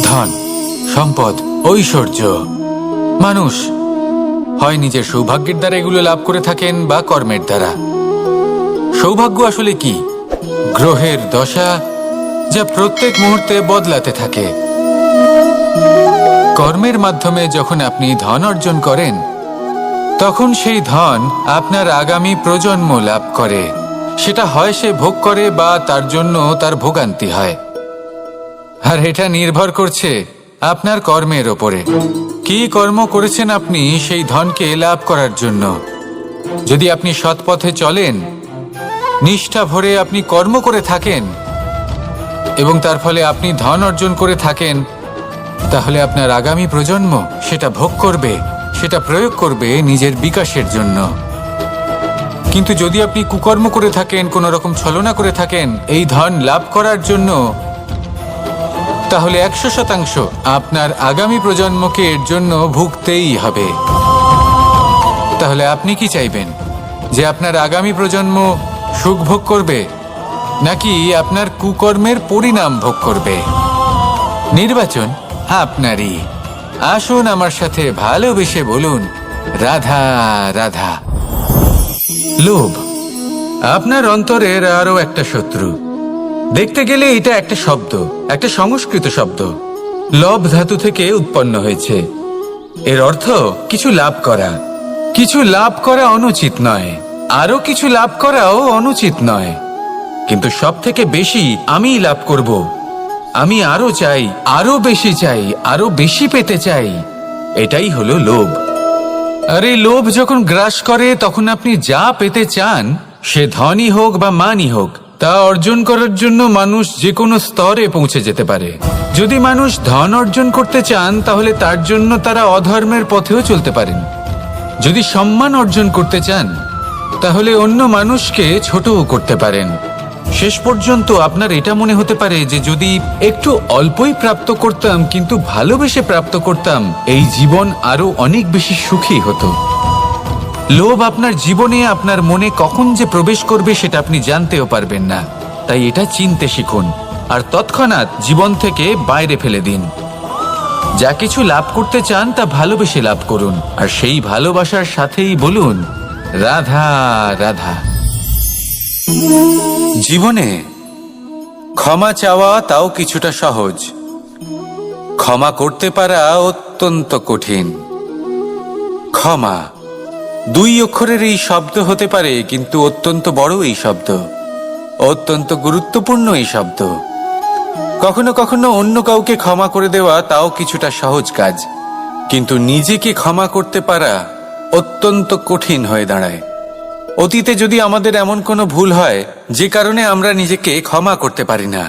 ধন, সম্পদ, ঐশ্বর্য। মানুষ হয় নিজের সৌভাগ্যের দ্বারা এগুলো লাভ করে থাকেন বা কর্মের দ্বারা। সৌভাগ্য আসলে কি? গ্রহের দশা যা প্রত্যেক মুহূর্তে বদলাতে থাকে। কর্মের মাধ্যমে যখন আপনি ধন অর্জন করেন, তখন সেই ধন আপনার আগামী প্রজন্ম লাভ করে। সেটা হয় সে ভোগ করে বা তার জন্য তার ভোগান্তি হয়। আর এটা নির্ভর করছে আপনার কর্মের ওপরে। কি কর্ম করেছেন আপনি সেই ধনকে লাভ করার জন্য? যদি আপনি সৎ পথে চলেন, নিষ্ঠা ভরে আপনি কর্ম করে থাকেন এবং তার ফলে আপনি ধন অর্জন করে থাকেন, তাহলে আপনার আগামী প্রজন্ম সেটা ভোগ করবে, সেটা প্রয়োগ করবে নিজের বিকাশের জন্য। কিন্তু যদি আপনি কুকর্ম করে থাকেন, কোনো রকম ছলনা করে থাকেন এই ধন লাভ করার জন্য, তাহলে 100% আপনার আগামী প্রজন্মকে এর জন্য ভুগতেই হবে। তাহলে আপনি কি চাইবেন? যে আপনার আগামী প্রজন্ম সুখ ভোগ করবে, নাকি আপনার কুকর্মের পরিণাম ভোগ করবে? নির্বাচন আপনারই। আসুন আমার সাথে ভালোবেসে বলুন, রাধা রাধা। লোভ আপনার অন্তরের আরো একটা শত্রু। দেখতে গেলে এটা একটা শব্দ, একটা সংস্কৃত শব্দ। লব ধাতু থেকে উৎপন্ন হয়েছে। এর অর্থ কিছু লাভ করা। কিছু লাভ করা অনুচিত নয়, আরো কিছু লাভ করাও অনুচিত নয়, কিন্তু সব থেকে বেশি আমি লাভ করব। আমি আরো চাই, আরো বেশি চাই, আরো বেশি পেতে চাই। এটাই হলো লোভ। আর এই লোভ যখন গ্রাস করে, তখন আপনি যা পেতে চান, সে ধনই হোক বা মানই হোক, তা অর্জন করার জন্য মানুষ যে কোনো স্তরে পৌঁছে যেতে পারে। যদি মানুষ ধন অর্জন করতে চান, তাহলে তার জন্য তারা অধর্মের পথেও চলতে পারেন। যদি সম্মান অর্জন করতে চান, তাহলে অন্য মানুষকে ছোটও করতে পারেন। শেষ পর্যন্ত আপনার এটা মনে হতে পারে যে যদি একটু অল্পই প্রাপ্ত করতাম, কিন্তু ভালোবেসে প্রাপ্ত করতাম, এই জীবন আরো অনেক বেশি সুখী হতো। লোভ আপনার জীবনে, আপনার মনে কখন যে প্রবেশ করবে সেটা আপনি জানতেও পারবেন না। তাই এটা চিনতে শিখুন আর তৎক্ষণাৎ জীবন থেকে বাইরে ফেলে দিন। যা কিছু লাভ করতে চান তা ভালোবেসে লাভ করুন, আর সেই ভালোবাসার সাথেই বলুন, রাধা রাধা। জীবনে ক্ষমা চাওয়া তাও কিছুটা সহজ, ক্ষমা করতে পারা অত্যন্ত কঠিন। ক্ষমা 2 অক্ষরের এই শব্দ হতে পারে, কিন্তু অত্যন্ত বড় এই শব্দ, অত্যন্ত গুরুত্বপূর্ণ এই শব্দ। কখনো কখনো অন্য কাউকে ক্ষমা করে দেওয়া তাও কিছুটা সহজ কাজ, কিন্তু নিজেকে ক্ষমা করতে পারা অত্যন্ত কঠিন হয়ে দাঁড়ায়। অতীতে যদি আমাদের এমন কোনো ভুল হয় যে কারণে আমরা নিজেকে ক্ষমা করতে পারি না,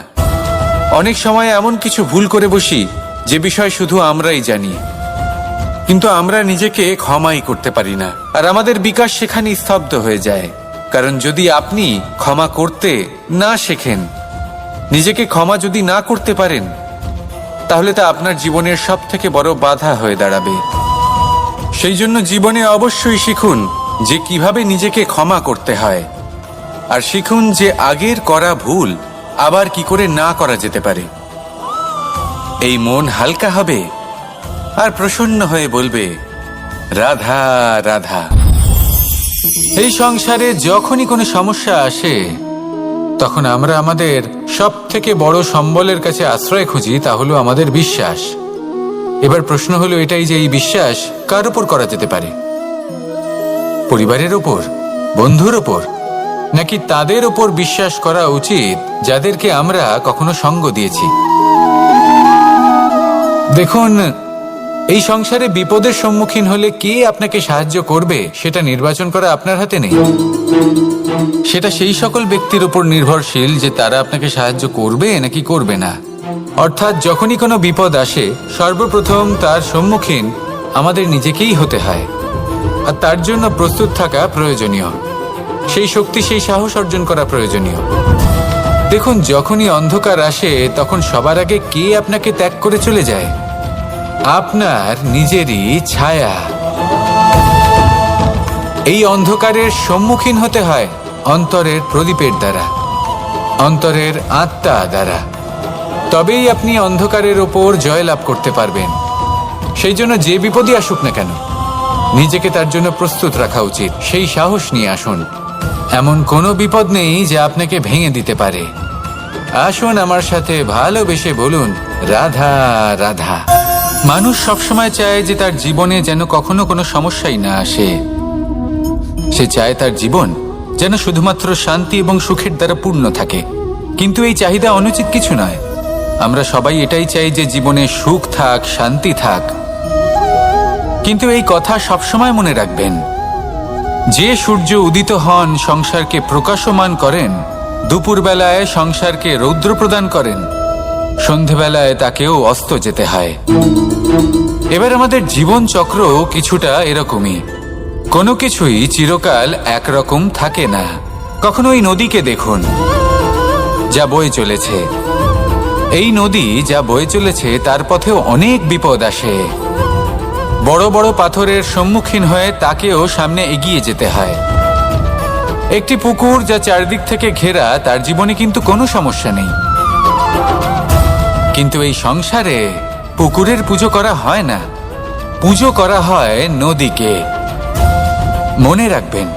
অনেক সময় এমন কিছু ভুল করে বসি যে বিষয় শুধু আমরাই জানি, কিন্তু আমরা নিজেকে ক্ষমাই করতে পারি না, আর আমাদের বিকাশ সেখানে স্তব্ধ হয়ে যায়। কারণ যদি আপনি ক্ষমা করতে না শেখেন, নিজেকে ক্ষমা যদি না করতে পারেন, তাহলে তা আপনার জীবনের সব থেকে বড় বাধা হয়ে দাঁড়াবে। সেই জন্য জীবনে অবশ্যই শিখুন যে কিভাবে নিজেকে ক্ষমা করতে হয়, আর শিখুন যে আগের করা ভুল আবার কি করে না করা যেতে পারে। এই মন হালকা হবে আর প্রসন্ন হয়ে বলবে, রাধা রাধা। এই সংসারে যখনই কোনো সমস্যা আসে, তখন আমরা আমাদের সব থেকে বড় সম্বলের কাছে আশ্রয় খুঁজি, তা হলো আমাদের বিশ্বাস। এবার প্রশ্ন হলো এটাই যে এই বিশ্বাস কার উপর করা যেতে পারে? পরিবারের ওপর, বন্ধুর ওপর, নাকি তাদের ওপর বিশ্বাস করা উচিত যাদেরকে আমরা কখনো সঙ্গ দিয়েছি? দেখুন, এই সংসারে বিপদের সম্মুখীন হলে কে আপনাকে সাহায্য করবে সেটা নির্বাচন করা আপনার হাতে নেই। সেটা সেই সকল ব্যক্তির উপর নির্ভরশীল যে তারা আপনাকে সাহায্য করবে নাকি করবে না। অর্থাৎ যখনই কোনো বিপদ আসে, সর্বপ্রথম তার সম্মুখীন আমাদের নিজেকেই হতে হয়, আর তার জন্য প্রস্তুত থাকা প্রয়োজনীয়। সেই শক্তি, সেই সাহস অর্জন করা প্রয়োজনীয়। দেখুন, যখনই অন্ধকার আসে, তখন সবার আগে কে আপনাকে ত্যাগ করে চলে যায়? আপনার নিজেরই ছায়া। এই অন্ধকারের সম্মুখীন হতে হয় অন্তরের প্রদীপের দ্বারা, অন্তরের আত্মা দ্বারা। তবেই আপনি অন্ধকারের ওপর জয়লাভ করতে পারবেন। সেই জন্য যে বিপদই আসুক না কেন, নিজেকে তার জন্য প্রস্তুত রাখা উচিত। সেই সাহস নিয়ে আসুন। এমন কোনো বিপদ নেই যা আপনাকে ভেঙে দিতে পারে। আসুন আমার সাথে ভালোবেসে বলুন, রাধা রাধা। মানুষ সবসময় চায় যে তার জীবনে যেন কখনো কোনো সমস্যাই না আসে। সে চায় তার জীবন যেন শুধুমাত্র শান্তি এবং সুখের দ্বারা পূর্ণ থাকে। কিন্তু এই চাহিদা অনুচিত কিছু নয়। আমরা সবাই এটাই চাই যে জীবনে সুখ থাক, শান্তি থাক। কিন্তু এই কথা সবসময় মনে রাখবেন, যে সূর্য উদিত হন সংসারকে প্রকাশমান করেন, দুপুরবেলায় সংসারকে রৌদ্র প্রদান করেন, সন্ধেবেলায় তাকেও অস্ত যেতে হয়। এবার আমাদের জীবন চক্র কিছুটা এরকমই। কোনো কিছুই চিরকাল একরকম থাকে না। কখনো এই নদীকে দেখুন যা বয়ে চলেছে। এই নদী যা বয়ে চলেছে তার পথেও অনেক বিপদ আসে। বড় বড় পাথরের সম্মুখীন হয়ে তাকেও সামনে এগিয়ে যেতে হয়। একটি পুকুর যা চারদিক থেকে ঘেরা, তার জীবনে কিন্তু কোনো সমস্যা নেই। কিন্তু এই সংসারে পুকুরের পুজো করা হয় না, পুজো করা হয় নদীকে। মনে রাখবেন,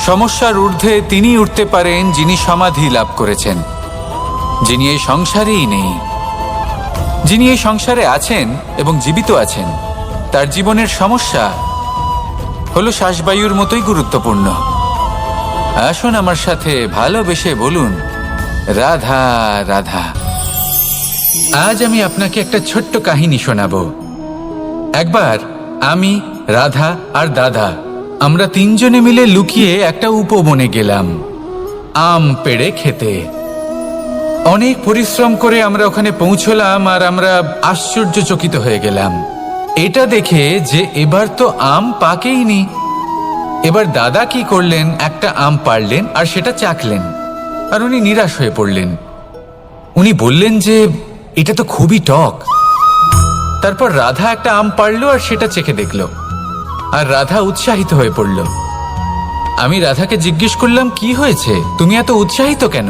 সমস্যার ঊর্ধ্বে তিনি উঠতে পারেন যিনি সমাধি লাভ করেছেন, যিনি এই সংসারেই নেই। যিনি এই সংসারে আছেন এবং জীবিত আছেন, তার জীবনের সমস্যা হলো শ্বাসবায়ুর মতোই গুরুত্বপূর্ণ। আসুন আমার সাথে ভালোবেসে বলুন, রাধা রাধা। আজ আমি আপনাকে একটা ছোট্ট কাহিনী শোনাবো। একবার আমি, রাধা আর দাদা, আমরা তিনজনে মিলে লুকিয়ে একটা উপবনে গেলাম আম পেড়ে খেতে। অনেক পরিশ্রম করে আমরা ওখানে পৌঁছলাম আর আমরা আশ্চর্যচকিত হয়ে গেলাম এটা দেখে যে এবার তো আম পাকেইনি। এবার দাদা কি করলেন, একটা আম পাড়লেন আর সেটা চাখলেন, আর উনি নিরাশ হয়ে পড়লেন। উনি বললেন যে এটা তো খুবই টক। তারপর রাধা একটা আম পাড়লো আর সেটা চেখে দেখলো, আর রাধা উৎসাহিত হয়ে পড়ল। আমি রাধাকে জিজ্ঞেস করলাম, কি হয়েছে, তুমি এত উৎসাহিত কেন?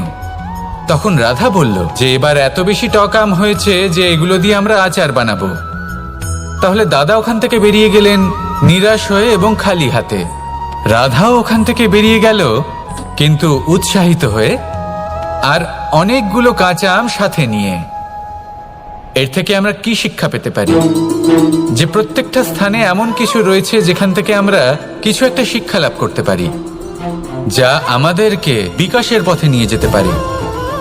তখন রাধা বলল যে এবার এত বেশি টক আম হয়েছে যে এগুলো দিয়ে আমরা আচার বানাবো। তাহলে দাদা ওখান থেকে বেরিয়ে গেলেন নিরাশ হয়ে এবং খালি হাতে। রাধাও ওখান থেকে বেরিয়ে গেল কিন্তু উৎসাহিত হয়ে, আর অনেকগুলো কাঁচা আম সাথে নিয়ে। এর থেকে আমরা কি শিক্ষা পেতে পারি? যে প্রত্যেকটা স্থানে এমন কিছু রয়েছে যেখান থেকে আমরা কিছু একটা শিক্ষা লাভ করতে পারি, যা আমাদেরকে বিকাশের পথে নিয়ে যেতে পারে।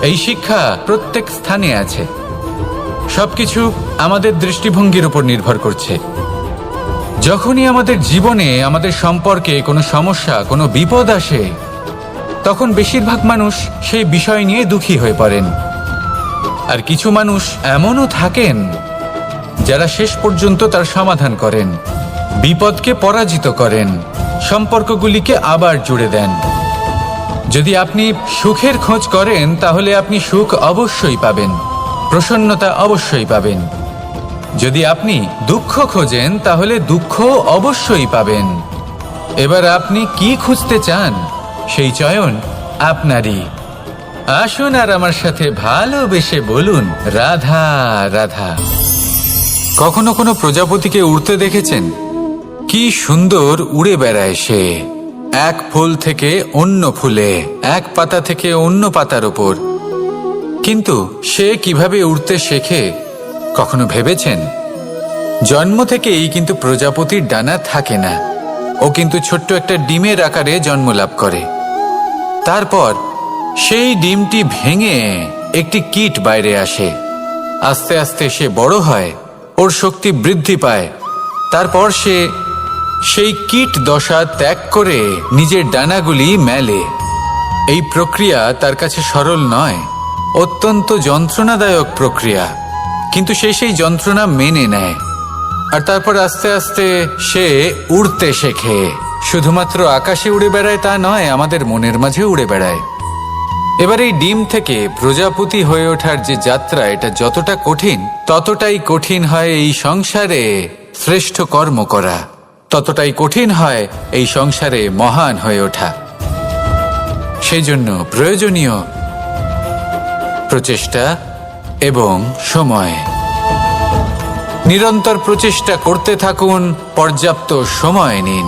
এই শিক্ষা প্রত্যেক স্থানে আছে। সবকিছু আমাদের দৃষ্টিভঙ্গির উপর নির্ভর করছে। যখনই আমাদের জীবনে, আমাদের সম্পর্কে কোনো সমস্যা, কোনো বিপদ আসে, তখন বেশিরভাগ মানুষ সেই বিষয় নিয়ে দুঃখী হয়ে পড়েন। আর কিছু মানুষ এমনও থাকেন যারা শেষ পর্যন্ত তার সমাধান করেন, বিপদকে পরাজিত করেন, সম্পর্কগুলিকে আবার জুড়ে দেন। যদি আপনি সুখের খোঁজ করেন তাহলে আপনি সুখ অবশ্যই পাবেন, প্রসন্নতা অবশ্যই পাবেন। যদি আপনি দুঃখ খোঁজেন তাহলে দুঃখ অবশ্যই পাবেন। এবার আপনি কি খুঁজতে চান, সেই চয়ন আপনারই। আসুন আর আমার সাথে ভালোবেসে বলুন, রাধা রাধা। কখনো কোনো প্রজাপতিকে উড়তে দেখেছেন? কি সুন্দর উড়ে বেড়ায় সে, এক ফুল থেকে অন্য ফুলে, এক পাতা থেকে অন্য পাতার ওপর। কিন্তু সে কিভাবে উড়তে শেখে কখনো ভেবেছেন? জন্ম থেকেই কিন্তু প্রজাপতির ডানা থাকে না। ও কিন্তু ছোট্ট একটা ডিমের আকারে জন্ম লাভ করে। তারপর সেই ডিমটি ভেঙে একটি কীট বাইরে আসে। আস্তে আস্তে সে বড় হয়, ওর শক্তি বৃদ্ধি পায়। তারপর সে সেই কীট দশা ত্যাগ করে নিজের ডানাগুলি মেলে। এই প্রক্রিয়া তার কাছে সরল নয়, অত্যন্ত যন্ত্রণাদায়ক প্রক্রিয়া, কিন্তু সে সেই যন্ত্রণা মেনে নেয়। আর তারপর আস্তে আস্তে সে উড়তে শেখে। শুধুমাত্র আকাশে উড়ে বেড়ায় তা নয়, আমাদের মনের মাঝে উড়ে বেড়ায়। এবার এই ডিম থেকে প্রজাপতি হয়ে ওঠার যে যাত্রা, এটা যতটা কঠিন, ততটাই কঠিন হয় এই সংসারে শ্রেষ্ঠ কর্ম করা, ততটাই কঠিন হয় এই সংসারে মহান হয়ে ওঠা। সেই জন্য প্রয়োজনীয় প্রচেষ্টা এবং সময়। নিরন্তর প্রচেষ্টা করতে থাকুন, পর্যাপ্ত সময় নিন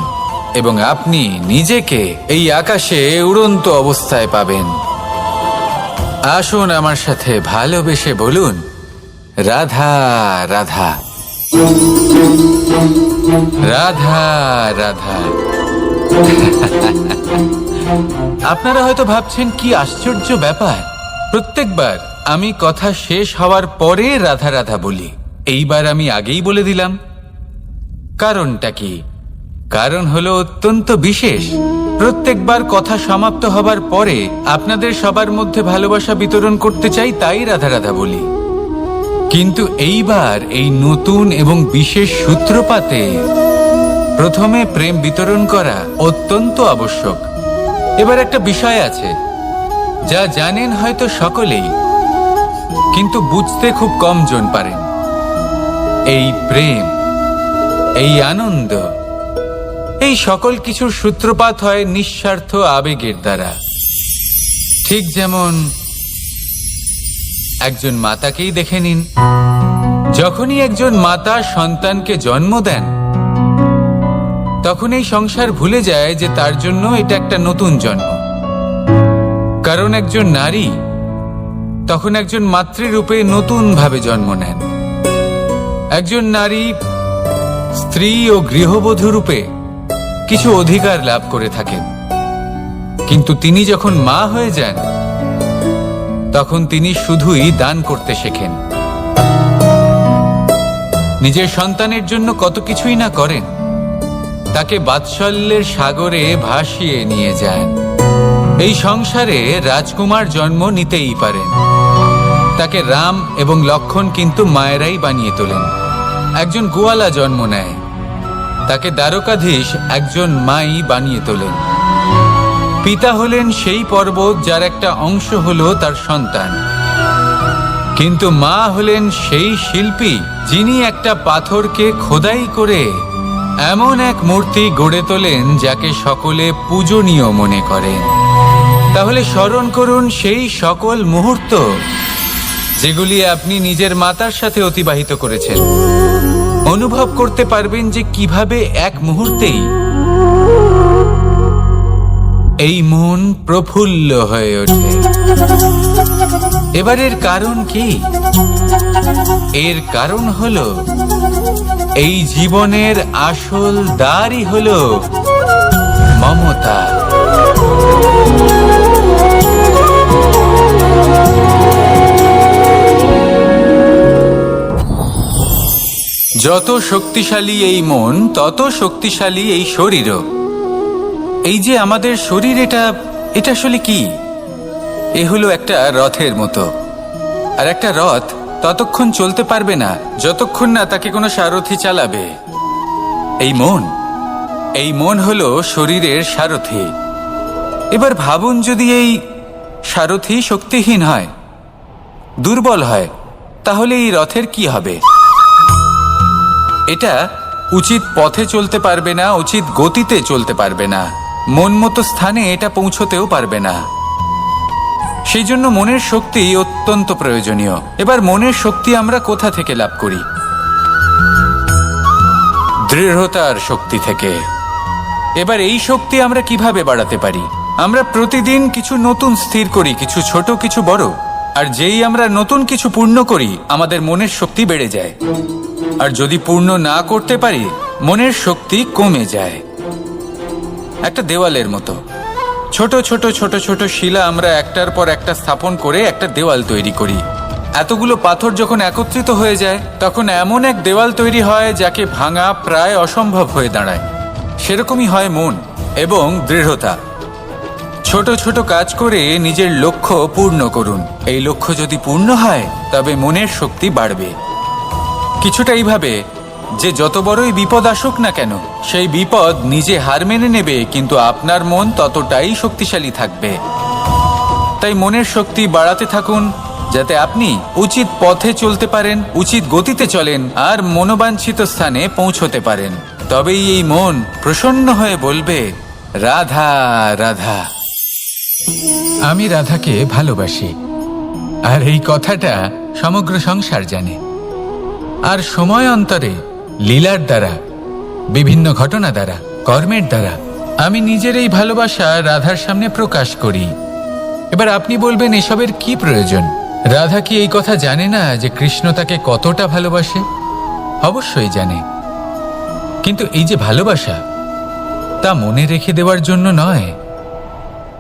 এবং আপনি নিজেকে এই আকাশে উড়ন্ত অবস্থায় পাবেন। আসুন আমার সাথে ভালোবেসে বলুন, রাধা রাধা, রাধা রাধা। আপনারা হয়তো ভাবছেন কি আশ্চর্য ব্যাপার, প্রত্যেকবার আমি কথা শেষ হওয়ার পরে রাধা রাধা বলি। এইবার আমি আগেই বলে দিলাম। কারণটা কি? কারণ হলো অত্যন্ত বিশেষ। প্রত্যেকবার কথা সমাপ্ত হবার পরে আপনাদের সবার মধ্যে ভালোবাসা বিতরণ করতে চাই, তাই রাধা রাধা বলি। কিন্তু এইবার এই নতুন এবং বিশেষ সূত্রপাতে প্রথমে প্রেম বিতরণ করা অত্যন্ত আবশ্যক। এবার একটা বিষয় আছে যা জানেন হয়তো সকলেই, কিন্তু বুঝতে খুব কম জন পারেন। এই প্রেম, এই আনন্দ, এই সকল কিছুর সূত্রপাত হয় নিঃস্বার্থ আবেগের দ্বারা। ঠিক যেমন একজন মাতাকেই দেখে নিন। যখনই একজন মাতা সন্তানকে জন্ম দেন, তখন এই সংসার ভুলে যায় যে তার জন্য এটা একটা নতুন জন্ম। কারণ একজন নারী তখন একজন মাতৃরূপে নতুন ভাবে জন্ম নেন। একজন নারী স্ত্রী ও গৃহবধূ রূপে কিছু অধিকার লাভ করে থাকেন, কিন্তু তিনি যখন মা হয়ে যান তখন তিনি শুধুই দান করতে শেখেন। নিজের সন্তানের জন্য কত কিছুই না করেন, তাকে বাৎসল্যের সাগরে ভাসিয়ে নিয়ে যান। এই সংসারে রাজকুমার জন্ম নিতেই পারেন, তাকে রাম এবং লক্ষণ কিন্তু মায়েরাই বানিয়ে তোলেন। একজন গোয়ালা জন্ম নেয়, তাকে দ্বারকাধীশ একজন মাই বানিয়ে তোলেন। পিতা হলেন সেই পর্বত যার একটা অংশ হলো তার সন্তান, কিন্তু মা হলেন সেই শিল্পী যিনি একটা পাথরকে খোদাই করে এমন এক মূর্তি গড়ে তোলেন যাকে সকলে পূজনীয় মনে করেন। তাহলে স্মরণ করুন সেই সকল মুহূর্ত যেগুলি আপনি নিজের মাতার সাথে অতিবাহিত করেছেন। অনুভব করতে পারবেন যে কিভাবে এক মুহূর্তেই এই মন প্রফুল্ল হয়ে ওঠে। এবারের কারণ কি? এর কারণ হলো এই জীবনের আসল দ্বারই হলো মমতা। যত শক্তিশালী এই মন, তত শক্তিশালী এই শরীরও। এই যে আমাদের শরীর, এটা আসলে কি? এ হলো একটা রথের মতো। আর একটা রথ ততক্ষণ চলতে পারবে না যতক্ষণ না তাকে কোনো সারথি চালাবে। এই মন হলো শরীরের সারথি। এবার ভাবুন, যদি এই সারথি শক্তিহীন হয়, দুর্বল হয়, তাহলে এই রথের কি হবে? এটা উচিত পথে চলতে পারবে না, উচিত গতিতে চলতে পারবে না, মন মতো স্থানে এটা পৌঁছতেও পারবে না। সেই জন্য মনের শক্তি অত্যন্ত প্রয়োজনীয়। এবার মনের শক্তি আমরা কোথা থেকে লাভ করি? দৃঢ়তার শক্তি থেকে। এবার এই শক্তি আমরা কিভাবে বাড়াতে পারি? আমরা প্রতিদিন কিছু নতুন স্থির করি, কিছু ছোট কিছু বড়। আর যেই আমরা নতুন কিছু পূর্ণ করি, আমাদের মনের শক্তি বেড়ে যায়। আর যদি পূর্ণ না করতে পারি, মনের শক্তি কমে যায়। একটা দেওয়ালের মতো ছোট ছোট ছোট ছোট শিলা আমরা একটার পর একটা স্থাপন করে একটা দেওয়াল তৈরি করি। এতগুলো পাথর যখন একত্রিত হয়ে যায়, তখন এমন এক দেওয়াল তৈরি হয় যাকে ভাঙা প্রায় অসম্ভব হয়ে দাঁড়ায়। সেরকমই হয় মন এবং দৃঢ়তা। ছোট ছোট কাজ করে নিজের লক্ষ্য পূর্ণ করুন। এই লক্ষ্য যদি পূর্ণ হয়, তবে মনের শক্তি বাড়বে। কিছুটা এইভাবে যে যত বড়ই বিপদ আসুক না কেন, সেই বিপদ নিজে হার মেনে নেবে, কিন্তু আপনার মন ততটাই শক্তিশালী থাকবে। তাই মনের শক্তি বাড়াতে থাকুন, যাতে আপনি উচিত পথে চলতে পারেন, উচিত গতিতে চলেন আর মনোবাঞ্ছিত স্থানে পৌঁছতে পারেন। তবেই এই মন প্রসন্ন হয়ে বলবে, রাধা রাধা। আমি রাধাকে ভালোবাসি। আর এই কথাটা সমগ্র সংসার জানে। আর সময় অন্তরে লীলার দ্বারা, বিভিন্ন ঘটনা দ্বারা, কর্মের দ্বারা আমি নিজের এই ভালোবাসা রাধার সামনে প্রকাশ করি। এবার আপনি বলবেন, এসবের কি প্রয়োজন? রাধা কি এই কথা জানে না যে কৃষ্ণ তাকে কতটা ভালোবাসে? অবশ্যই জানে, কিন্তু এই যে ভালোবাসা, তা মনে রেখে দেওয়ার জন্য নয়,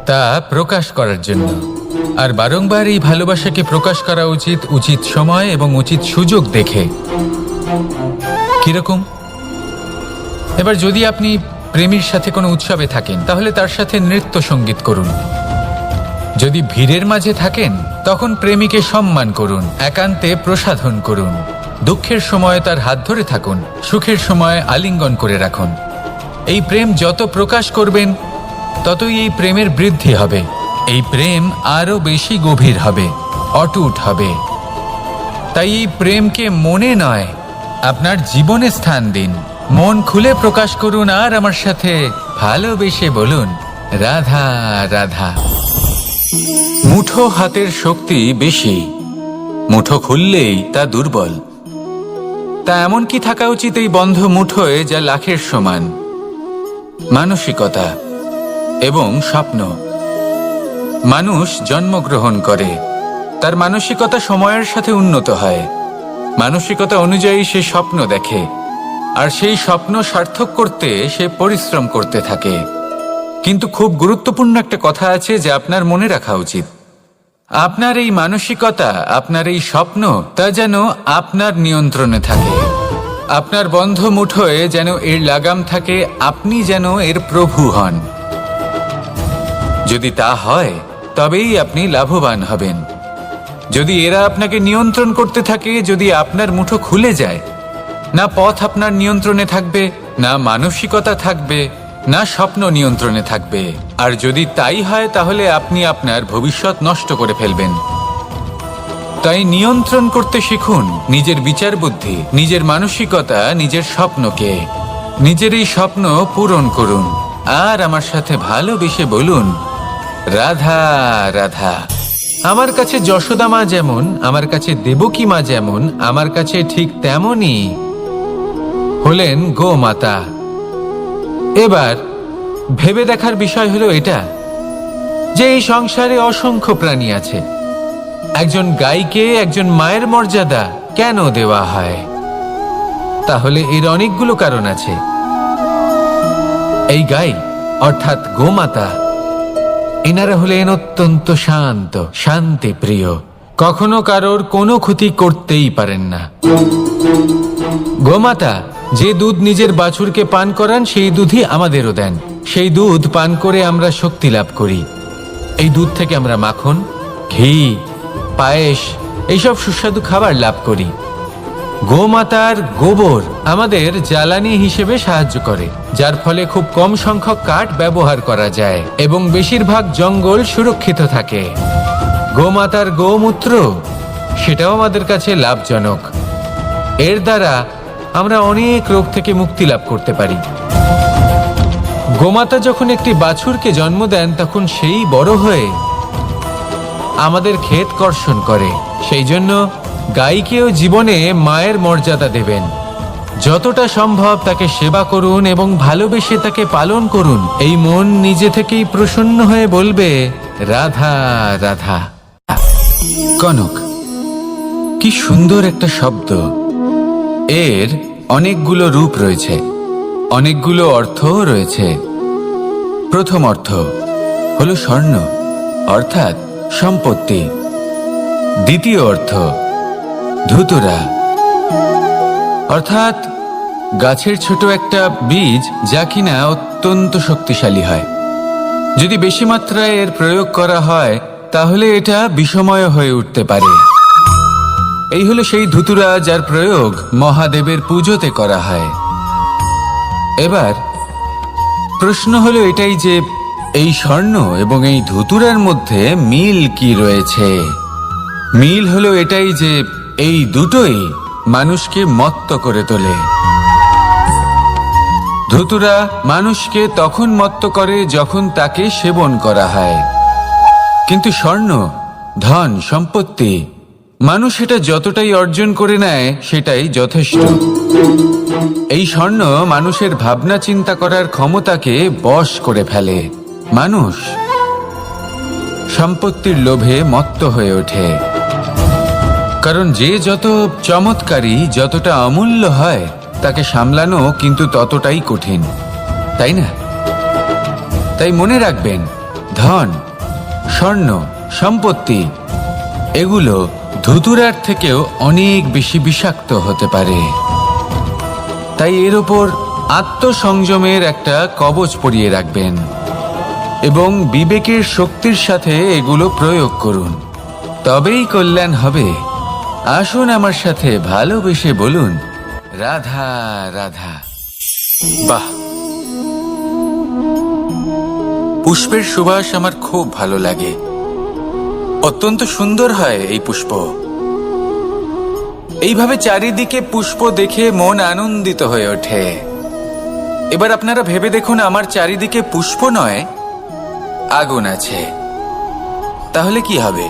তা প্রকাশ করার জন্য। আর বারংবার এই ভালোবাসাকে প্রকাশ করা উচিত, উচিত সময় এবং উচিত সুযোগ দেখে। কিরকম? এবার যদি আপনি প্রেমীর সাথে কোনো উৎসবে থাকেন, তাহলে তার সাথে নৃত্য সঙ্গীত করুন। যদি ভিড়ের মাঝে থাকেন, তখন প্রেমীকে সম্মান করুন, একান্তে প্রসাধন করুন। দুঃখের সময় তার হাত ধরে থাকুন, সুখের সময় আলিঙ্গন করে রাখুন। এই প্রেম যত প্রকাশ করবেন, ততই এই প্রেমের বৃদ্ধি হবে। এই প্রেম আরো বেশি গভীর হবে, অটুট হবে। তাই এই প্রেমকে মনে নয়, আপনার জীবনে স্থান দিন। মন খুলে প্রকাশ করুন আর আমার সাথে ভালোবেসে বলুন, রাধা রাধা। মুঠো হাতের শক্তি বেশি, মুঠো খুললেই তা দুর্বল। তা এমন কি থাকা উচিত এই বন্ধ মুঠোয় যা লাখের সমান? মানসিকতা এবং স্বপ্ন। মানুষ জন্মগ্রহণ করে, তার মানসিকতা সময়ের সাথে উন্নত হয়। মানসিকতা অনুযায়ী সে স্বপ্ন দেখে, আর সেই স্বপ্ন সার্থক করতে সে পরিশ্রম করতে থাকে। কিন্তু খুব গুরুত্বপূর্ণ একটা কথা আছে যা আপনার মনে রাখা উচিত। আপনার এই মানসিকতা, আপনার এই স্বপ্ন, তা যেন আপনার নিয়ন্ত্রণে থাকে। আপনার বন্ধ মুঠোয় যেন এর লাগাম থাকে, আপনি যেন এর প্রভু হন। যদি তা হয়, তবেই আপনি লাভবান হবেন। যদি এরা আপনাকে নিয়ন্ত্রণ করতে থাকে, যদি আপনার মুঠো খুলে যায়, না পথ আপনার নিয়ন্ত্রণে থাকবে, না মানসিকতা থাকবে, না স্বপ্ন নিয়ন্ত্রণে থাকবে। আর যদি তাই হয়, তাহলে আপনি আপনার ভবিষ্যৎ নষ্ট করে ফেলবেন। তাই নিয়ন্ত্রণ করতে শিখুন নিজের বিচার বুদ্ধি, নিজের মানসিকতা, নিজের স্বপ্নকে। নিজের এই স্বপ্ন পূরণ করুন আর আমার সাথে ভালোবেসে বলুন, রাধা রাধা। আমার কাছে যশোদা মা যেমন, আমার কাছে দেবকী মা যেমন, আমার কাছে ঠিক তেমনই হলেন গোমাতা। এবার ভেবে দেখার বিষয় হলো এটা যে এই সংসারে অসংখ্য প্রাণী আছে। একজন গাইকে একজন মায়ের মর্যাদা কেন দেওয়া হয়? তাহলে এর অনেকগুলো কারণ আছে। এই গাই অর্থাৎ গোমাতা, এনারা হলেন অত্যন্ত শান্ত, শান্তি প্রিয়, কখনো কারোর কোনো ক্ষতি করতেই পারেন না। গোমাতা যে দুধ নিজের বাছুরকে পান করান, সেই দুধই আমাদেরও দেন। সেই দুধ পান করে আমরা শক্তি লাভ করি। এই দুধ থেকে আমরা মাখন, ঘি, পায়েস, এইসব সুস্বাদু খাবার লাভ করি। গোমাতার গোবর আমাদের জ্বালানি হিসেবে সাহায্য করে, যার ফলে খুব কম সংখ্যক কাঠ ব্যবহার করা যায় এবং বেশিরভাগ জঙ্গল সুরক্ষিত থাকে। গোমাতার গোমূত্র, সেটাও আমাদের কাছে লাভজনক। এর দ্বারা আমরা অনেক রোগ থেকে মুক্তি লাভ করতে পারি। গোমাতা যখন একটি বাছুরকে জন্ম দেন, তখন সেই বড় হয়ে আমাদের ক্ষেত কর্ষণ করে। সেই জন্য গাইকেও জীবনে মায়ের মর্যাদা দেবেন। যতটা সম্ভব তাকে সেবা করুন এবং ভালোবেসে তাকে পালন করুন। এই মন নিজে থেকেই প্রসন্ন হয়ে বলবে, রাধা রাধা। কনক, কি সুন্দর একটা শব্দ। এর অনেকগুলো রূপ রয়েছে, অনেকগুলো অর্থও রয়েছে। প্রথম অর্থ হলো স্বর্ণ, অর্থাৎ সম্পত্তি। দ্বিতীয় অর্থ ধুতুরা, অর্থাৎ গাছের ছোট একটা বীজ, যা কিনা অত্যন্ত শক্তিশালী হয়। যদি বেশি মাত্রায় এর প্রয়োগ করা হয়, তাহলে এটা বিষময় হয়ে উঠতে পারে। এই হলো সেই ধুতুরা যার প্রয়োগ মহাদেবের পুজোতে করা হয়। এবার প্রশ্ন হলো এটাই যে এই স্বর্ণ এবং এই ধুতুরার মধ্যে মিল কি রয়েছে? মিল হলো এটাই যে এই দুটোই মানুষকে মত্ত করে তোলে। ধুতুরা মানুষকে তখন মত্ত করে যখন তাকে সেবন করা হয়, কিন্তু স্বর্ণ, ধন, সম্পত্তি মানুষ এটা যতটাই অর্জন করে নেয় সেটাই যথেষ্ট। এই স্বর্ণ মানুষের ভাবনা চিন্তা করার ক্ষমতাকে বশ করে ফেলে। মানুষ সম্পত্তির লোভে মত্ত হয়ে ওঠে, কারণ যে যত চমৎকারী, যতটা অমূল্য হয় তাকে সামলানো কিন্তু ততটাই কঠিন, তাই না? তাই মনে রাখবেন, ধন, স্বর্ণ, সম্পত্তি এগুলো ধুতুরার থেকেও অনেক বেশি বিষাক্ত হতে পারে। তাই এর ওপর আত্মসংযমের একটা কবচ পরিয়ে রাখবেন এবং বিবেকের শক্তির সাথে এগুলো প্রয়োগ করুন, তবেই কল্যাণ হবে। আসুন আমার সাথে ভালোবেসে বলুন, রাধা রাধা। বাহ, পুষ্পের সুবাস আমার খুব ভালো লাগে। অত্যন্ত সুন্দর হয় এই পুষ্প। এইভাবে চারিদিকে পুষ্প দেখে মন আনন্দিত হয়ে ওঠে। এবার আপনারা ভেবে দেখুন, আমার চারিদিকে পুষ্প নয়, আগুন আছে। তাহলে কি হবে?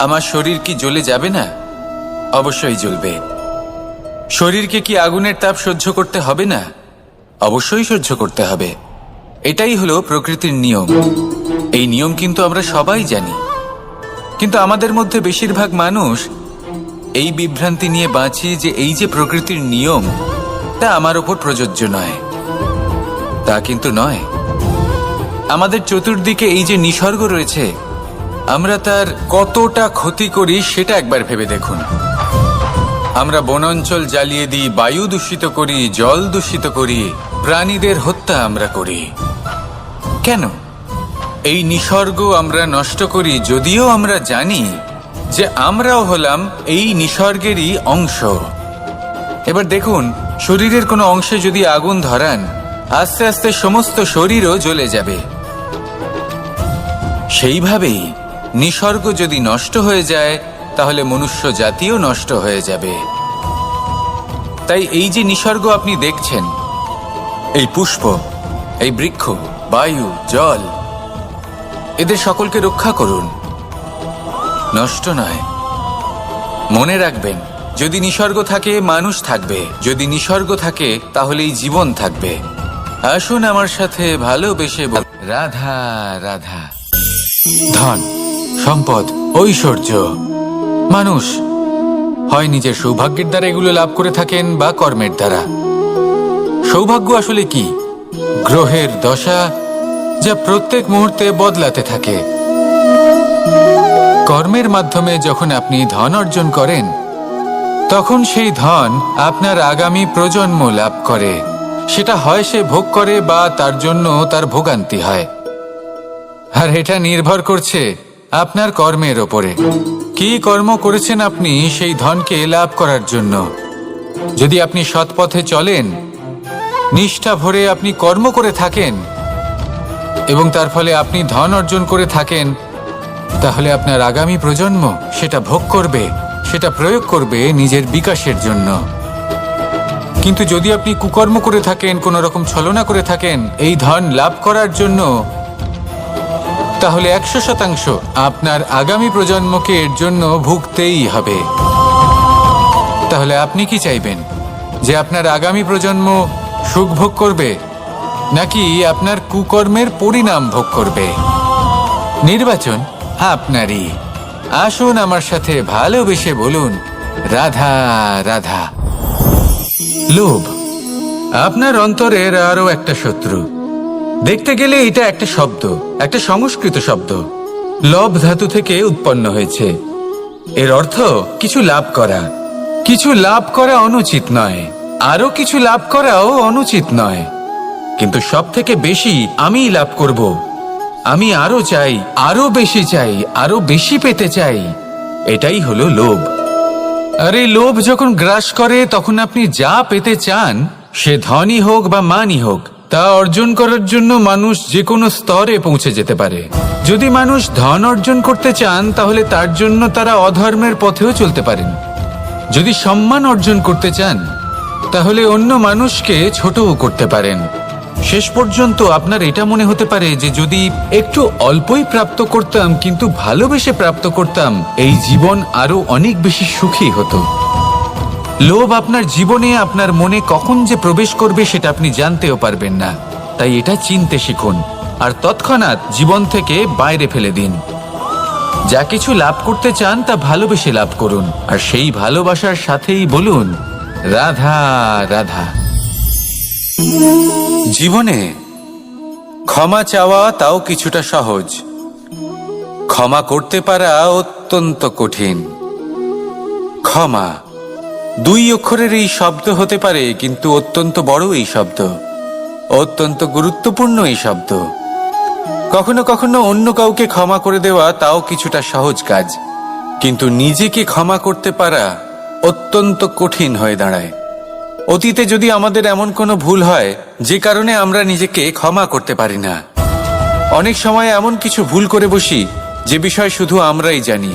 আমার শরীর কি জ্বলে যাবে না? অবশ্যই জ্বলবে। শরীরকে কি আগুনের তাপ সহ্য করতে হবে না? অবশ্যই সহ্য করতে হবে। এটাই হলো প্রকৃতির নিয়ম। এই নিয়ম কিন্তু আমরা সবাই জানি, কিন্তু আমাদের মধ্যে বেশিরভাগ মানুষ এই বিভ্রান্তি নিয়ে বাঁচি যে এই যে প্রকৃতির নিয়ম, তা আমার ওপর প্রযোজ্য নয়। তা কিন্তু নয়। আমাদের চতুর্দিকে এই যে নিসর্গ রয়েছে, আমরা তার কতটা ক্ষতি করি সেটা একবার ভেবে দেখুন। আমরা বনাঞ্চল জ্বালিয়ে দিই, বায়ু দূষিত করি, জল দূষিত করি, প্রাণীদের হত্যা আমরা করি। কেন? এই নিসর্গ আমরা নষ্ট করি, যদিও আমরা জানি যে আমরাও হলাম এই নিসর্গেরই অংশ। এবার দেখুন, শরীরের কোনো অংশে যদি আগুন ধরান, আস্তে আস্তে সমস্ত শরীরও জ্বলে যাবে। সেইভাবেই নিসর্গ যদি নষ্ট হয়ে যায়, তাহলে মনুষ্য জাতিও নষ্ট হয়ে যাবে। তাই এই যে নিসর্গ আপনি দেখছেন, এই পুষ্প, এই বৃক্ষ, বায়ু, জল, এদের সকলকে রক্ষা করুন, নষ্ট নয়। মনে রাখবেন, যদি নিসর্গ থাকে মানুষ থাকবে, যদি নিসর্গ থাকে তাহলেই জীবন থাকবে। আসুন আমার সাথে ভালোবেসে রাধা রাধা। ধন, সম্পদ, ঐশ্বর্য, মানুষ হয় নিজের সৌভাগ্যের দ্বারা এগুলো লাভ করে থাকেন বা কর্মের দ্বারা। সৌভাগ্য আসলে কি? গ্রহের দশা, যা প্রত্যেক মুহূর্তে বদলাতে থাকে। কর্মের মাধ্যমে যখন আপনি ধন অর্জন করেন, তখন সেই ধন আপনার আগামী প্রজন্ম লাভ করে। সেটা হয় সে ভোগ করে বা তার জন্য তার ভোগান্তি হয়। আর এটা নির্ভর করছে আপনার কর্মের ওপরে। কি কর্ম করেছেন আপনি সেই ধনকে লাভ করার জন্য? যদি আপনি সৎ পথে চলেন, নিষ্ঠা ভরে আপনি কর্ম করে থাকেন এবং তার ফলে আপনি ধন অর্জন করে থাকেন, তাহলে আপনার আগামী প্রজন্ম সেটা ভোগ করবে, সেটা প্রয়োগ করবে নিজের বিকাশের জন্য। কিন্তু যদি আপনি কুকর্ম করে থাকেন, কোনো রকম ছলনা করে থাকেন এই ধন লাভ করার জন্য, তাহলে 100% আপনার আগামী প্রজন্মকে এর জন্য ভুগতেই হবে। তাহলে আপনি কি চাইবেন? যে আপনার আগামী প্রজন্ম সুখ ভোগ করবে, নাকি আপনার কুকর্মের পরিণাম ভোগ করবে? নির্বাচন আপনারই। আসুন আমার সাথে ভালোবেসে বলুন, রাধা রাধা। লোভ আপনার অন্তরের আরো একটা শত্রু। দেখতে গেলে এটা একটা শব্দ, একটা সংস্কৃত শব্দ। লব ধাতু থেকে উৎপন্ন হয়েছে। এর অর্থ কিছু লাভ করা। কিছু লাভ করা অনুচিত নয়, আরো কিছু লাভ করাও অনুচিত নয়, কিন্তু সব থেকে বেশি আমি লাভ করব, আমি আরো চাই, আরো বেশি চাই, আরো বেশি পেতে চাই, এটাই হলো লোভ। আর এই লোভ যখন গ্রাস করে, তখন আপনি যা পেতে চান, সে ধনই হোক বা মানই হোক, তা অর্জন করার জন্য মানুষ যে কোনো স্তরে পৌঁছে যেতে পারে। যদি মানুষ ধন অর্জন করতে চান, তাহলে তার জন্য তারা অধর্মের পথেও চলতে পারেন। যদি সম্মান অর্জন করতে চান, তাহলে অন্য মানুষকে ছোটও করতে পারেন। শেষ পর্যন্ত আপনার এটা মনে হতে পারে যে যদি একটু অল্পই প্রাপ্ত করতাম, কিন্তু ভালোবেসে প্রাপ্ত করতাম, এই জীবন আরো অনেক বেশি সুখী হতো। লোভ আপনার জীবনে, আপনার মনে কখন যে প্রবেশ করবে সেটা আপনি জানতেও পারবেন না। তাই এটা চিনতে শিখুন আর তৎক্ষণাৎ জীবন থেকে বাইরে ফেলে দিন। যা কিছু লাভ করতে চান তা ভালোবেসে লাভ করুন, আর সেই ভালোবাসার সাথেই বলুন রাধা রাধা। জীবনে ক্ষমা চাওয়া তাও কিছুটা সহজ, ক্ষমা করতে পারা অত্যন্ত কঠিন। ক্ষমা 2 অক্ষরের এই শব্দ হতে পারে, কিন্তু অত্যন্ত বড় এই শব্দ, অত্যন্ত গুরুত্বপূর্ণ এই শব্দ। কখনো কখনো অন্য কাউকে ক্ষমা করে দেওয়া তাও কিছুটা সহজ কাজ, কিন্তু নিজেকে ক্ষমা করতে পারা অত্যন্ত কঠিন হয়ে দাঁড়ায়। অতীতে যদি আমাদের এমন কোনো ভুল হয় যে কারণে আমরা নিজেকে ক্ষমা করতে পারি না, অনেক সময় এমন কিছু ভুল করে বসি যে বিষয় শুধু আমরাই জানি,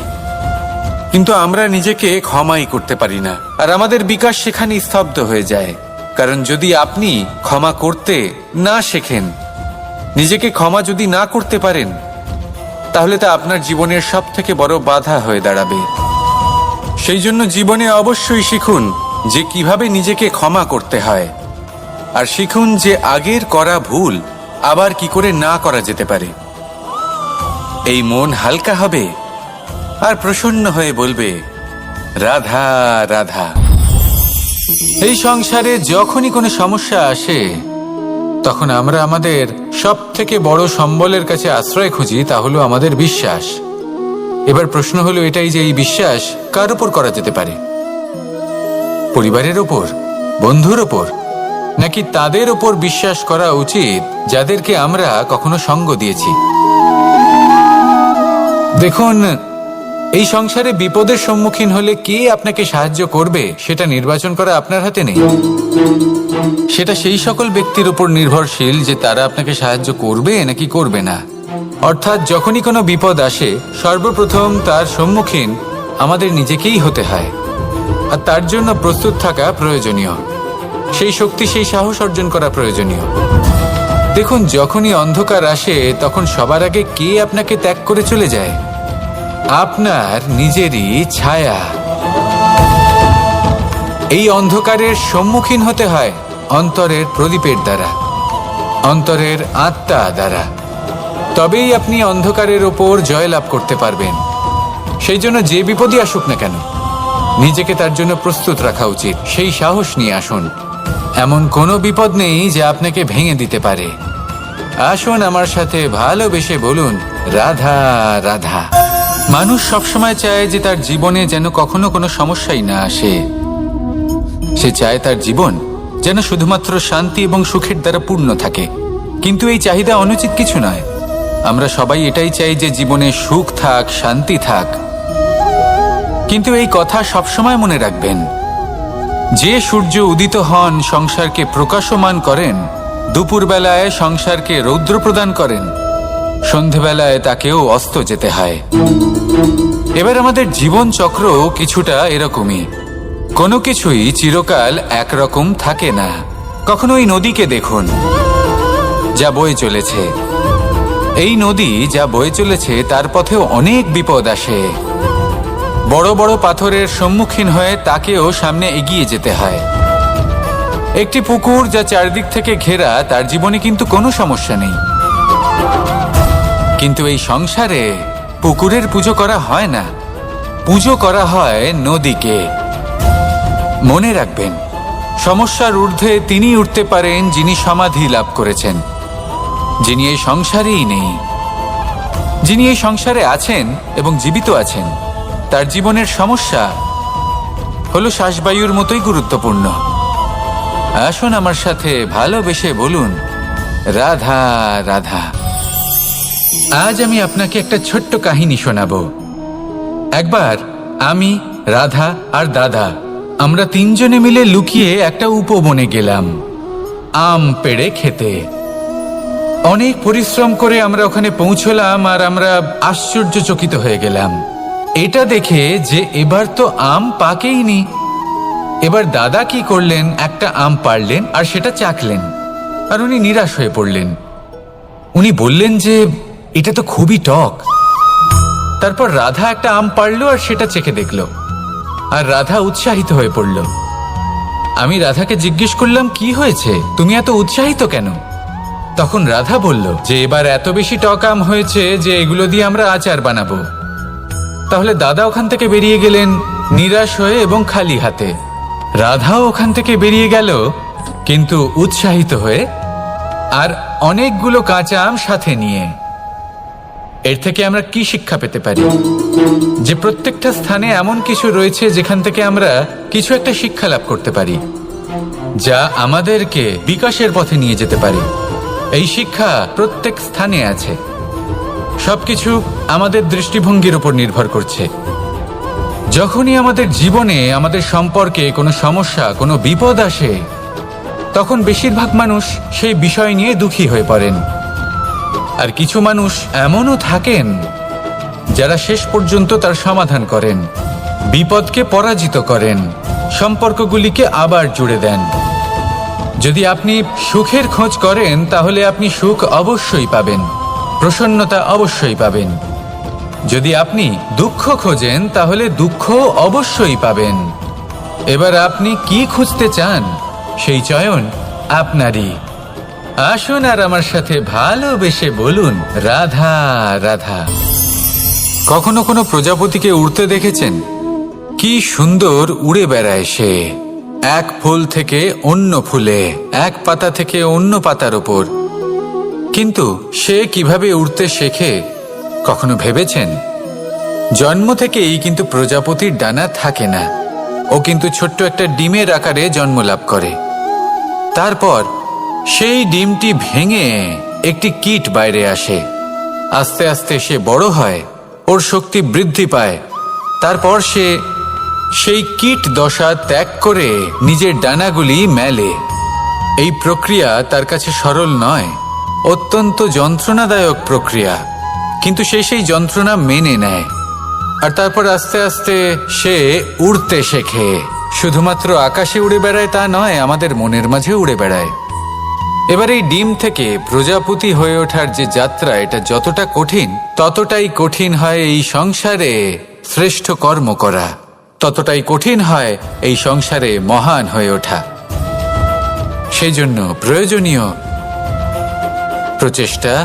কিন্তু আমরা নিজেকে ক্ষমাই করতে পারি না, আর আমাদের বিকাশ সেখানে স্তব্ধ হয়ে যায়। কারণ যদি আপনি ক্ষমা করতে না শেখেন, নিজেকে ক্ষমা যদি না করতে পারেন, তাহলে তা আপনার জীবনের সবথেকে বড় বাধা হয়ে দাঁড়াবে। সেই জন্য জীবনে অবশ্যই শিখুন যে কিভাবে নিজেকে ক্ষমা করতে হয়, আর শিখুন যে আগের করা ভুল আবার কি করে না করা যেতে পারে। এই মন হালকা হবে আর প্রসন্ন হয়ে বলবে রাধা রাধা। এই সংসারে যখনই কোনো সমস্যা আসে, তখন আমরা আমাদের সব থেকে বড় সম্বলের কাছে আশ্রয় খুঁজি, তা হলো আমাদের বিশ্বাস। এবার প্রশ্ন হলো এটাই যে এই বিশ্বাস কার উপর করা যেতে পারে? পরিবারের ওপর, বন্ধুর ওপর, নাকি তাদের ওপর বিশ্বাস করা উচিত যাদেরকে আমরা কখনো সঙ্গ দিয়েছি? দেখুন, এই সংসারে বিপদের সম্মুখীন হলে কে আপনাকে সাহায্য করবে সেটা নির্বাচন করা আপনার হাতে নেই। সেটা সেই সকল ব্যক্তির উপর নির্ভরশীল যে তারা আপনাকে সাহায্য করবে নাকি করবে না। অর্থাৎ যখনই কোনো বিপদ আসে, সর্বপ্রথম তার সম্মুখীন আমাদের নিজেকেই হতে হয়, আর তার জন্য প্রস্তুত থাকা প্রয়োজনীয়। সেই শক্তি, সেই সাহস অর্জন করা প্রয়োজনীয়। দেখুন, যখনই অন্ধকার আসে তখন সবার আগে কে আপনাকে ত্যাগ করে চলে যায়? আপনার নিজেরই ছায়া। এই অন্ধকারের সম্মুখীন হতে হয় অন্তরের প্রদীপের দ্বারা, অন্তরের আত্মা দ্বারা। তবেই আপনি অন্ধকারের ওপর জয়লাভ করতে পারবেন। সেই জন্য যে বিপদই আসুক না কেন, নিজেকে তার জন্য প্রস্তুত রাখা উচিত। সেই সাহস নিয়ে আসুন। এমন কোনো বিপদ নেই যা আপনাকে ভেঙে দিতে পারে। আসুন আমার সাথে ভালোবেসে বলুন রাধা রাধা। মানুষ সবসময় চায় যে তার জীবনে যেন কখনো কোনো সমস্যাই না আসে। সে চায় তার জীবন যেন শুধুমাত্র শান্তি এবং সুখের দ্বারা পূর্ণ থাকে। কিন্তু এই চাহিদা অনুচিত কিছু নয়। আমরা সবাই এটাই চাই যে জীবনে সুখ থাক, শান্তি থাক। কিন্তু এই কথা সবসময় মনে রাখবেন, যে সূর্য উদিত হন সংসারকে প্রকাশমান করেন, দুপুরবেলায় সংসারকে রৌদ্র প্রদান করেন, সন্ধেবেলায় তাকেও অস্ত যেতে হয়। এবার আমাদের জীবন চক্র কিছুটা এরকমই। কোনো কিছুই চিরকাল একরকম থাকে না। কখনো এই নদীকে দেখুন যা বয়ে চলেছে। এই নদী যা বয়ে চলেছে তার পথেও অনেক বিপদ আসে। বড় বড় পাথরের সম্মুখীন হয়ে তাকেও সামনে এগিয়ে যেতে হয়। একটি পুকুর যা চারদিক থেকে ঘেরা, তার জীবনে কিন্তু কোনো সমস্যা নেই। কিন্তু এই সংসারে পুকুরের পুজো করা হয় না, পুজো করা হয় নদীকে। মনে রাখবেন, সমস্যার ঊর্ধ্বে তিনি উঠতে পারেন যিনি সমাধি লাভ করেছেন, যিনি এই সংসারেই নেই। যিনি এই সংসারে আছেন এবং জীবিত আছেন, তার জীবনের সমস্যা হলো শ্বাসবায়ুর মতোই গুরুত্বপূর্ণ। আসুন আমার সাথে ভালোবেসে বলুন রাধা রাধা। আজ আমি আপনাকে একটা ছোট্ট কাহিনী শোনাবো। একবার আমি, রাধা আর দাদা, আমরা তিনজনে মিলে লুকিয়ে একটা উপবনে গেলাম আম পেড়ে খেতে। অনেক পরিশ্রম করে আমরা ওখানে পৌঁছলাম, আর আমরা আশ্চর্যচকিত হয়ে গেলাম এটা দেখে যে এবার তো আম পাকেইনি। এবার দাদা কি করলেন, একটা আম পাড়লেন আর সেটা চাখলেন। আর উনি নিরাশ হয়ে পড়লেন। উনি বললেন যে এটা তো খুবই টক। তারপর রাধা একটা আম পাড়ল আর সেটা চেখে দেখল, আর রাধা উৎসাহিত হয়ে পড়ল। আমি রাধাকে জিজ্ঞেস করলাম, কি হয়েছে, তুমি এত উৎসাহিত কেন? তখন রাধা বলল যে এবার এত বেশি টক আম হয়েছে যে এগুলো দিয়ে আমরা আচার বানাবো। তাহলে দাদা ওখান থেকে বেরিয়ে গেলেন নিরাশ হয়ে এবং খালি হাতে। রাধাও ওখান থেকে বেরিয়ে গেল কিন্তু উৎসাহিত হয়ে, আর অনেকগুলো কাঁচা আম সাথে নিয়ে। এর থেকে আমরা কি শিক্ষা পেতে পারি? যে প্রত্যেকটা স্থানে এমন কিছু রয়েছে যেখান থেকে আমরা কিছু একটা শিক্ষা লাভ করতে পারি, যা আমাদেরকে বিকাশের পথে নিয়ে যেতে পারে। এই শিক্ষা প্রত্যেক স্থানে আছে। সবকিছু আমাদের দৃষ্টিভঙ্গির উপর নির্ভর করছে। যখনই আমাদের জীবনে আমাদের সম্পর্কে কোনো সমস্যা, কোনো বিপদ আসে, তখন বেশিরভাগ মানুষ সেই বিষয় নিয়ে দুঃখী হয়ে পড়েন। আর কিছু মানুষ এমনও থাকেন যারা শেষ পর্যন্ত তার সমাধান করেন, বিপদকে পরাজিত করেন, সম্পর্কগুলিকে আবার জুড়ে দেন। যদি আপনি সুখের খোঁজ করেন তাহলে আপনি সুখ অবশ্যই পাবেন, প্রসন্নতা অবশ্যই পাবেন। যদি আপনি দুঃখ খোঁজেন তাহলে দুঃখ অবশ্যই পাবেন। এবার আপনি কি খুঁজতে চান সেই চয়ন আপনারই। আসুন আর আমার সাথে ভালোবেসে বলুন, রাধা রাধা। কখনো কোনো প্রজাপতিকে উড়তে দেখেছেন? কি সুন্দর উড়ে বেড়ায় সে, এক ফুল থেকে অন্য ফুলে, এক পাতা থেকে অন্য পাতার ওপর। কিন্তু সে কিভাবে উড়তে শেখে কখনো ভেবেছেন? জন্ম থেকেই কিন্তু প্রজাপতির ডানা থাকে না। ও কিন্তু ছোট্ট একটা ডিমের আকারে জন্ম লাভ করে। তারপর সেই ডিমটি ভেঙে একটি কীট বাইরে আসে। আস্তে আস্তে সে বড় হয়, ওর শক্তি বৃদ্ধি পায়। তারপর সে সেই কীট দশা ত্যাগ করে নিজের ডানাগুলি মেলে। এই প্রক্রিয়া তার কাছে সরল নয়, অত্যন্ত যন্ত্রণাদায়ক প্রক্রিয়া, কিন্তু সে সেই যন্ত্রণা মেনে নেয়। আর তারপর আস্তে আস্তে সে উড়তে শেখে। শুধুমাত্র আকাশে উড়ে বেড়ায় তা নয়, আমাদের মনের মাঝে উড়ে বেড়ায়। এবার এই ডিম থেকে প্রজাপতি হয়ে ওঠার যে যাত্রা, এটা যতটা কঠিন, ততটাই কঠিন হয় এই সংসারে শ্রেষ্ঠ কর্ম করা, ততটাই কঠিন হয় এই সংসারে মহান হয়ে ওঠা। সেই জন্য প্রয়োজনীয় প্রচেষ্টা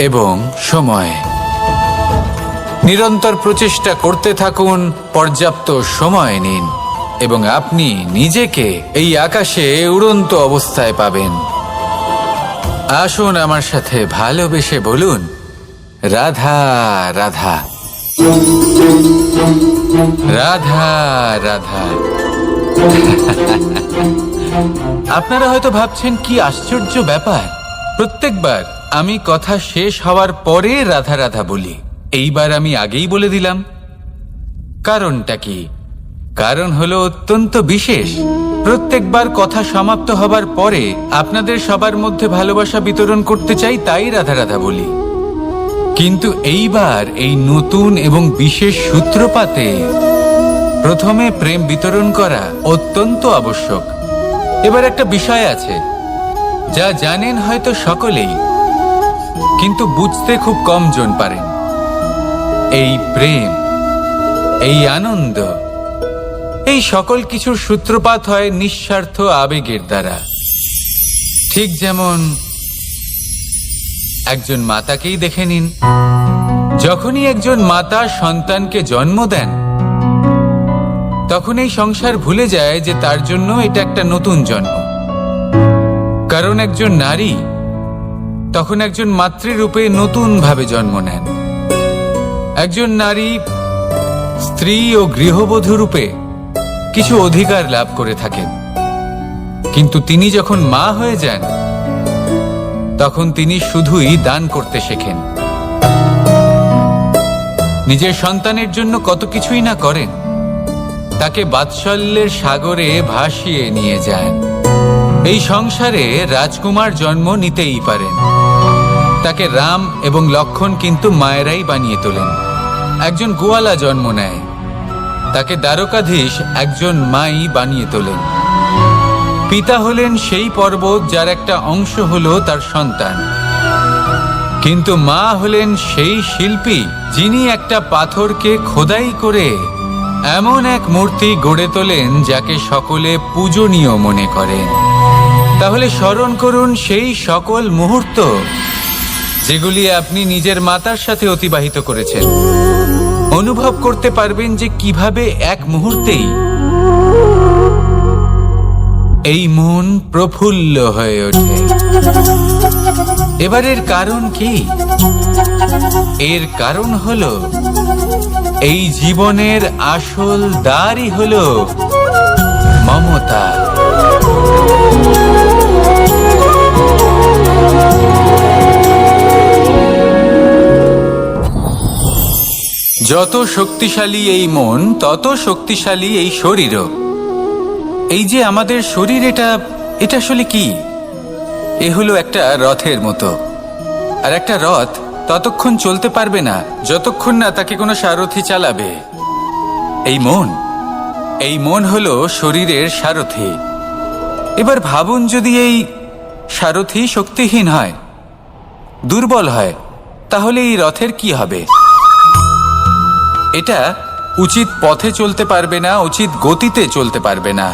এবং সময়। নিরন্তর প্রচেষ্টা করতে থাকুন, পর্যাপ্ত সময় নিন, এবং আপনি নিজেকে এই আকাশে উড়ন্ত অবস্থায় পাবেন। আসুন আমার সাথে ভালোবেসে বলুন, রাধা রাধা রাধা রাধা। আপনারা হয়তো ভাবছেন কি আশ্চর্য ব্যাপার, প্রত্যেকবার আমি কথা শেষ হওয়ার পরে রাধা রাধা বলি। এইবার আমি আগেই বলে দিলাম। কারণটা কি? কারণ হলো অত্যন্ত বিশেষ। প্রত্যেকবার কথা সমাপ্ত হবার পরে আপনাদের সবার মধ্যে ভালোবাসা বিতরণ করতে চাই, তাই রাধা রাধা বলি। কিন্তু এইবার এই নতুন এবং বিশেষ সূত্রপাতে প্রথমে প্রেম বিতরণ করা অত্যন্ত আবশ্যক। এবার একটা বিষয় আছে যা জানেন হয়তো সকলেই, কিন্তু বুঝতে খুব কম জন পারেন। এই প্রেম, এই আনন্দ, এই সকল কিছুর সূত্রপাত হয় নিঃস্বার্থ আবেগের দ্বারা। ঠিক যেমন একজন মাতাকেই দেখে নিন। যখনই একজন মাতা সন্তানকে জন্ম দেন, তখন এই সংসার ভুলে যায় যে তার জন্য এটা একটা নতুন জন্ম। কারণ একজন নারী তখন একজন মাতৃরূপে নতুন ভাবে জন্ম নেন। একজন নারী স্ত্রী ও গৃহবধূ রূপে কিছু অধিকার লাভ করে থাকেন, কিন্তু তিনি যখন মা হয়ে যান তখন তিনি শুধুই দান করতে শেখেন। নিজের সন্তানের জন্য কত কিছুই না করেন, তাকে বাৎসল্যের সাগরে ভাসিয়ে নিয়ে যান। এই সংসারে রাজকুমার জন্ম নিতেই পারেন, তাকে রাম এবং লক্ষ্মণ কিন্তু মায়েরাই বানিয়ে তোলেন। একজন গোয়ালা জন্ম নেয়, তাকে দ্বারকাধীশ একজন মাই বানিয়ে তোলেন। পিতা হলেন সেই পর্বত যার একটা অংশ হলো তার সন্তান, কিন্তু মা হলেন সেই শিল্পী যিনি একটা পাথরকে খোদাই করে এমন এক মূর্তি গড়ে তোলেন যাকে সকলে পূজনীয় মনে করেন। তাহলে স্মরণ করুন সেই সকল মুহূর্ত যেগুলি আপনি নিজের মাতার সাথে অতিবাহিত করেছেন। অনুভব করতে পারবেন যে কিভাবে এক মুহূর্তেই এই মন প্রফুল্ল হয়ে ওঠে। এবার এর কারণ কি? এর কারণ হলো এই জীবনের আসল দ্বারই হলো মমতা। যত শক্তিশালী এই মন, তত শক্তিশালী এই শরীরও। এই যে আমাদের শরীর, এটা আসলে কি? এ হলো একটা রথের মতো। আর একটা রথ ততক্ষণ চলতে পারবে না যতক্ষণ না তাকে কোনো সারথি চালাবে। এই মন হলো শরীরের সারথি। এবার ভাবুন, যদি এই সারথি শক্তিহীন হয়, দুর্বল হয়, তাহলে এই রথের কি হবে? এটা উচিত পথে চলতে পারবে না, উচিত গতিতে চলতে পারবে না,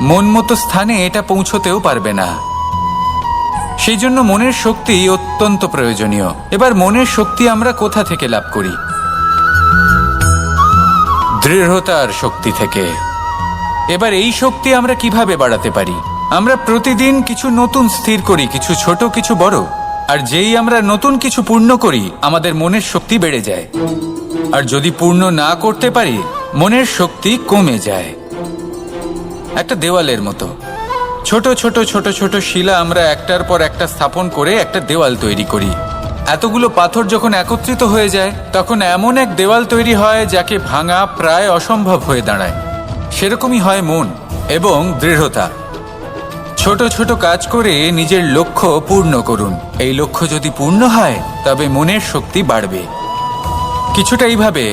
মন মতো স্থানে এটা পৌঁছতেও পারবে না। সেই জন্য মনের শক্তি অত্যন্ত প্রয়োজনীয়। এবার মনের শক্তি আমরা কোথা থেকে লাভ করি? দৃঢ়তার শক্তি থেকে। এবার এই শক্তি আমরা কিভাবে বাড়াতে পারি? আমরা প্রতিদিন কিছু নতুন স্থির করি, কিছু ছোট কিছু বড়। আর যেই আমরা নতুন কিছু পূর্ণ করি, আমাদের মনের শক্তি বেড়ে যায়। আর যদি পূর্ণ না করতে পারি, মনের শক্তি কমে যায়। একটা দেওয়ালের মতো ছোট ছোট ছোট ছোট শিলা আমরা একটার পর একটা স্থাপন করে একটা দেওয়াল তৈরি করি। এতগুলো পাথর যখন একত্রিত হয়ে যায়, তখন এমন এক দেওয়াল তৈরি হয় যাকে ভাঙা প্রায় অসম্ভব হয়ে দাঁড়ায়। সেরকমই হয় মন এবং দৃঢ়তা। ছোট ছোট কাজ করে নিজের লক্ষ্য পূর্ণ করুন। এই লক্ষ্য যদি পূর্ণ হয়, তবে মনের শক্তি বাড়বে। কিছুটা এইভাবে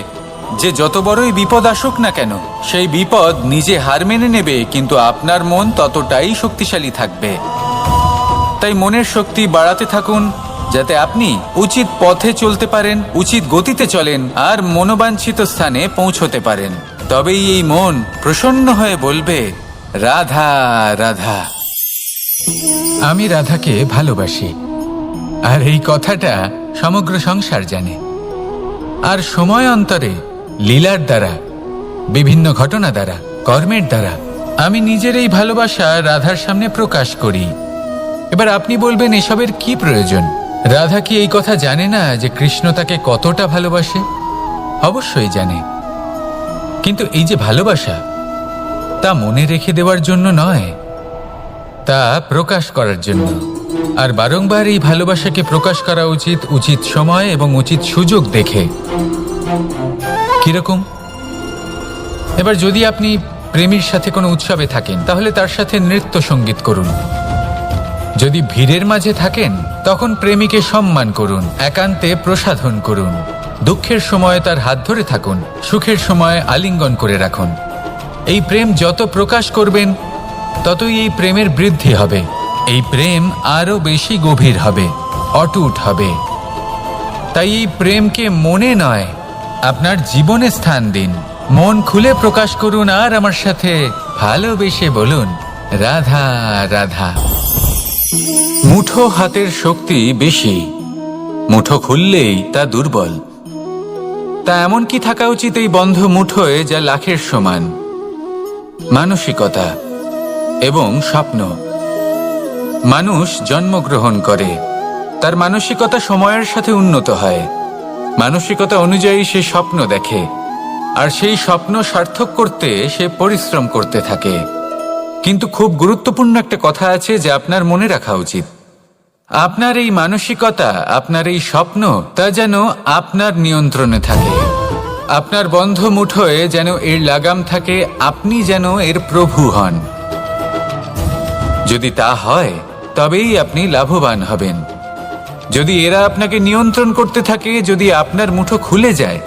যে যত বড়ই বিপদ আসুক না কেন, সেই বিপদ নিজে হার মেনে নেবে, কিন্তু আপনার মন ততটাই শক্তিশালী থাকবে। তাই মনের শক্তি বাড়াতে থাকুন, যাতে আপনি উচিত পথে চলতে পারেন, উচিত গতিতে চলেন আর মনোবাঞ্ছিত স্থানে পৌঁছতে পারেন। তবেই এই মন প্রসন্ন হয়ে বলবে, রাধা রাধা। আমি রাধাকে ভালোবাসি। আর এই কথাটা সমগ্র সংসার জানে। আর সময় অন্তরে লীলার দ্বারা, বিভিন্ন ঘটনা দ্বারা, কর্মের দ্বারা আমি নিজের এই ভালোবাসা রাধার সামনে প্রকাশ করি। এবার আপনি বলবেন, এসবের কি প্রয়োজন? রাধা কি এই কথা জানে না যে কৃষ্ণ তাকে কতটা ভালোবাসে? অবশ্যই জানে। কিন্তু এই যে ভালোবাসা, তা মনে রেখে দেওয়ার জন্য নয়, তা প্রকাশ করার জন্য। আর বারংবার এই ভালোবাসাকে প্রকাশ করা উচিত, উচিত সময় এবং উচিত সুযোগ দেখে। কিরকম? এবার যদি আপনি প্রেমীর সাথে কোনো উৎসবে থাকেন, তাহলে তার সাথে নৃত্য সঙ্গীত করুন। যদি ভিড়ের মাঝে থাকেন, তখন প্রেমীকে সম্মান করুন, একান্তে প্রসাধন করুন। দুঃখের সময় তার হাত ধরে থাকুন, সুখের সময় আলিঙ্গন করে রাখুন। এই প্রেম যত প্রকাশ করবেন, ততই এই প্রেমের বৃদ্ধি হবে। এই প্রেম আরো বেশি গভীর হবে, অটুট হবে। তাই এই প্রেমকে মনে নয়, আপনার জীবনে স্থান দিন। মন খুলে প্রকাশ করুন আর আমার সাথে ভালোবেসে বলুন, রাধা রাধা। মুঠো হাতের শক্তি বেশি, মুঠো খুললেই তা দুর্বল। তা এমন কি থাকা উচিত এই বন্ধ মুঠোয় যা লাখের সমান? মানসিকতা এবং স্বপ্ন। মানুষ জন্মগ্রহণ করে, তার মানসিকতা সময়ের সাথে উন্নত হয়। মানসিকতা অনুযায়ী সে স্বপ্ন দেখে, আর সেই স্বপ্ন সার্থক করতে সে পরিশ্রম করতে থাকে। কিন্তু খুব গুরুত্বপূর্ণ একটা কথা আছে যা আপনার মনে রাখা উচিত। আপনার এই মানসিকতা, আপনার এই স্বপ্ন, তা যেন আপনার নিয়ন্ত্রণে থাকে। আপনার বন্ধ মুঠোয় যেন এর লাগাম থাকে, আপনি যেন এর প্রভু হন। যদি তা হয়, তবেই আপনি লাভবান হবেন। যদি এরা আপনাকে নিয়ন্ত্রণ করতে থাকে, যদি আপনার মুঠো খুলে যায়,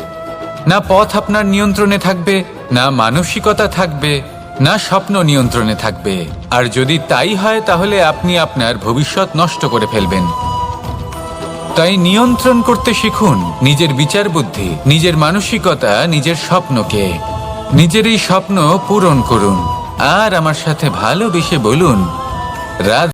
না পথ আপনার নিয়ন্ত্রণে থাকবে, না মানসিকতা থাকবে, না স্বপ্ন নিয়ন্ত্রণে থাকবে। আর যদি তাই হয় তাহলে আপনি আপনার ভবিষ্যৎ নষ্ট করে ফেলবেন। তাই নিয়ন্ত্রণ করতে শিখুন নিজের বিচার বুদ্ধি, নিজের মানসিকতা, নিজের স্বপ্নকে। নিজের এই স্বপ্ন পূরণ করুন আর আমার সাথে ভালোবেসে বলুন রাধে।